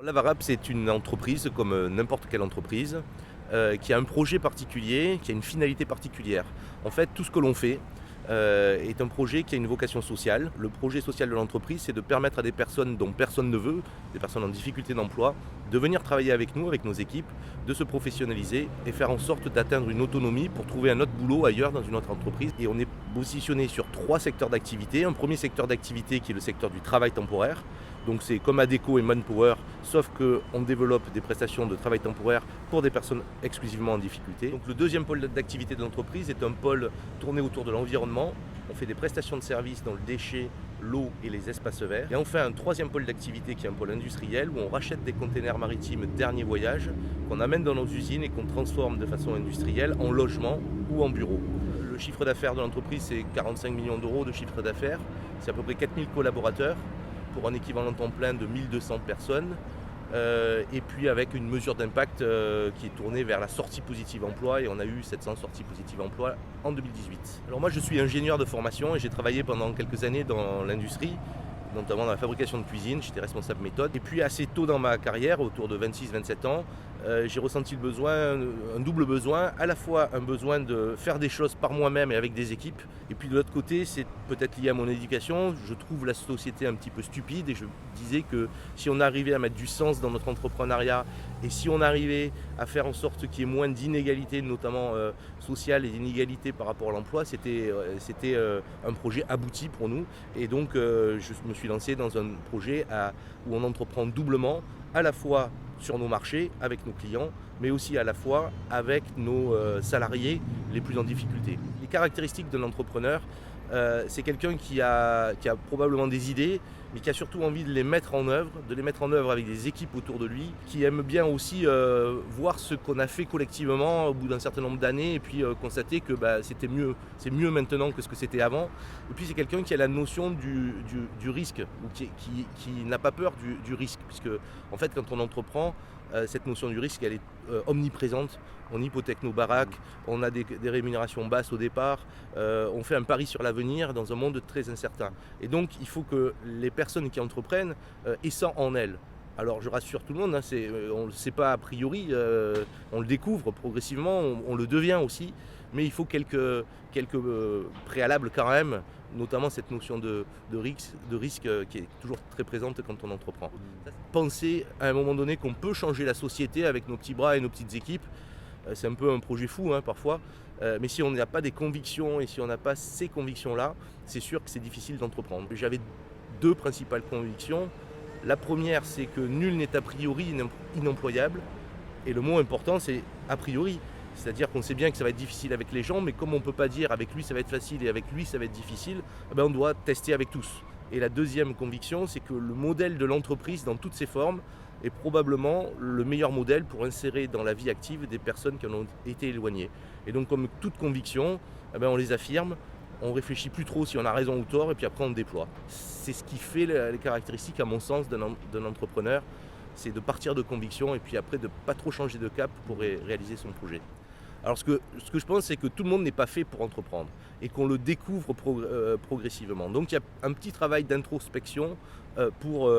Lavarab, c'est une entreprise comme n'importe quelle entreprise qui a un projet particulier, qui a une finalité particulière. En fait, tout ce que l'on fait est un projet qui a une vocation sociale. Le projet social de l'entreprise, c'est de permettre à des personnes dont personne ne veut, des personnes en difficulté d'emploi, de venir travailler avec nous, avec nos équipes, de se professionnaliser et faire en sorte d'atteindre une autonomie pour trouver un autre boulot ailleurs dans une autre entreprise. Et on est positionné sur 3 secteurs d'activité. Un premier secteur d'activité qui est le secteur du travail temporaire. Donc c'est comme Adecco et Manpower, sauf qu'on développe des prestations de travail temporaire pour des personnes exclusivement en difficulté. Donc le deuxième pôle d'activité de l'entreprise est un pôle tourné autour de l'environnement. On fait des prestations de services dans le déchet, l'eau et les espaces verts. Et on fait un troisième pôle d'activité qui est un pôle industriel où on rachète des containers maritimes dernier voyage qu'on amène dans nos usines et qu'on transforme de façon industrielle en logement ou en bureau. Le chiffre d'affaires de l'entreprise, c'est 45 millions d'euros de chiffre d'affaires. C'est à peu près 4000 collaborateurs pour un équivalent temps plein de 1200 personnes. Et puis avec une mesure d'impact qui est tournée vers la sortie positive emploi, et on a eu 700 sorties positives emploi en 2018. Alors moi je suis ingénieur de formation et j'ai travaillé pendant quelques années dans l'industrie, notamment dans la fabrication de cuisine, j'étais responsable méthode. Et puis assez tôt dans ma carrière, autour de 26-27 ans, j'ai ressenti le besoin, un double besoin, à la fois un besoin de faire des choses par moi-même et avec des équipes, et puis de l'autre côté, c'est peut-être lié à mon éducation, je trouve la société un petit peu stupide et je disais que si on arrivait à mettre du sens dans notre entrepreneuriat et si on arrivait à faire en sorte qu'il y ait moins d'inégalités, notamment sociales et d'inégalités par rapport à l'emploi, c'était un projet abouti pour nous. Et donc je me suis lancé dans un projet où on entreprend doublement, à la fois sur nos marchés, avec nos clients, mais aussi à la fois avec nos salariés les plus en difficulté. Les caractéristiques de l'entrepreneur, c'est quelqu'un qui a probablement des idées, mais qui a surtout envie de les mettre en œuvre, avec des équipes autour de lui, qui aime bien aussi voir ce qu'on a fait collectivement au bout d'un certain nombre d'années, et puis constater que c'est mieux maintenant que ce que c'était avant. Et puis c'est quelqu'un qui a la notion du risque, ou qui n'a pas peur du risque, puisque en fait quand on entreprend, cette notion du risque, elle est omniprésente. On hypothèque nos baraques, on a des rémunérations basses au départ, on fait un pari sur l'avenir dans un monde très incertain. Et donc il faut que les personnes qui entreprennent aient ça en elles. Alors je rassure tout le monde, on ne le sait pas a priori, on le découvre progressivement, on le devient aussi, mais il faut quelques préalables quand même, notamment cette notion de risque qui est toujours très présente quand on entreprend. Penser à un moment donné qu'on peut changer la société avec nos petits bras et nos petites équipes, c'est un peu un projet fou parfois, mais si on n'a pas des convictions et si on n'a pas ces convictions-là, c'est sûr que c'est difficile d'entreprendre. J'avais 2 principales convictions. La première, c'est que nul n'est a priori inemployable. Et le mot important, c'est a priori. C'est-à-dire qu'on sait bien que ça va être difficile avec les gens, mais comme on ne peut pas dire avec lui ça va être facile et avec lui ça va être difficile, on doit tester avec tous. Et la deuxième conviction, c'est que le modèle de l'entreprise dans toutes ses formes est probablement le meilleur modèle pour insérer dans la vie active des personnes qui en ont été éloignées. Et donc comme toute conviction, on les affirme. On ne réfléchit plus trop si on a raison ou tort, et puis après on déploie. C'est ce qui fait les caractéristiques, à mon sens, d'un entrepreneur, c'est de partir de conviction et puis après de ne pas trop changer de cap pour réaliser son projet. Alors ce que je pense, c'est que tout le monde n'est pas fait pour entreprendre et qu'on le découvre progressivement. Donc il y a un petit travail d'introspection pour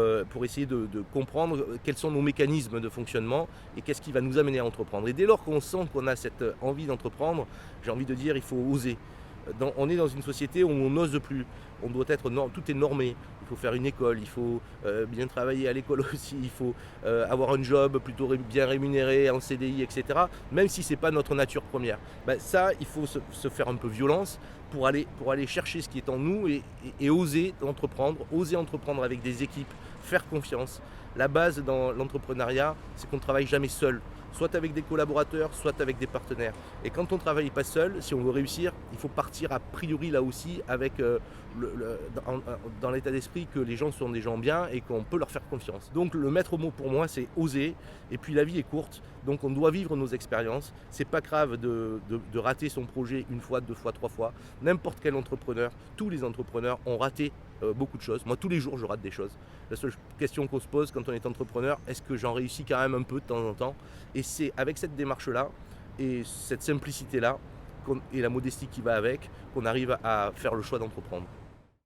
essayer de comprendre quels sont nos mécanismes de fonctionnement et qu'est-ce qui va nous amener à entreprendre. Et dès lors qu'on sent qu'on a cette envie d'entreprendre, j'ai envie de dire il faut oser. On est dans une société où on n'ose plus, on doit être tout est normé, il faut faire une école, il faut bien travailler à l'école aussi, il faut avoir un job plutôt bien rémunéré, en CDI, etc. Même si ce n'est pas notre nature première. Ça, il faut se faire un peu violence pour aller chercher ce qui est en nous et oser entreprendre avec des équipes, faire confiance. La base dans l'entrepreneuriat, c'est qu'on ne travaille jamais seul, soit avec des collaborateurs, soit avec des partenaires. Et quand on ne travaille pas seul, si on veut réussir, il faut partir a priori là aussi avec dans l'état d'esprit que les gens sont des gens bien et qu'on peut leur faire confiance. Donc le maître mot pour moi, c'est oser. Et puis la vie est courte, donc on doit vivre nos expériences. C'est pas grave de rater son projet 1 fois, 2 fois, 3 fois. N'importe quel entrepreneur, tous les entrepreneurs ont raté beaucoup de choses. Moi, tous les jours, je rate des choses. La seule question qu'on se pose quand on est entrepreneur, est-ce que j'en réussis quand même un peu de temps en temps? Et c'est avec cette démarche-là et cette simplicité-là et la modestie qui va avec qu'on arrive à faire le choix d'entreprendre.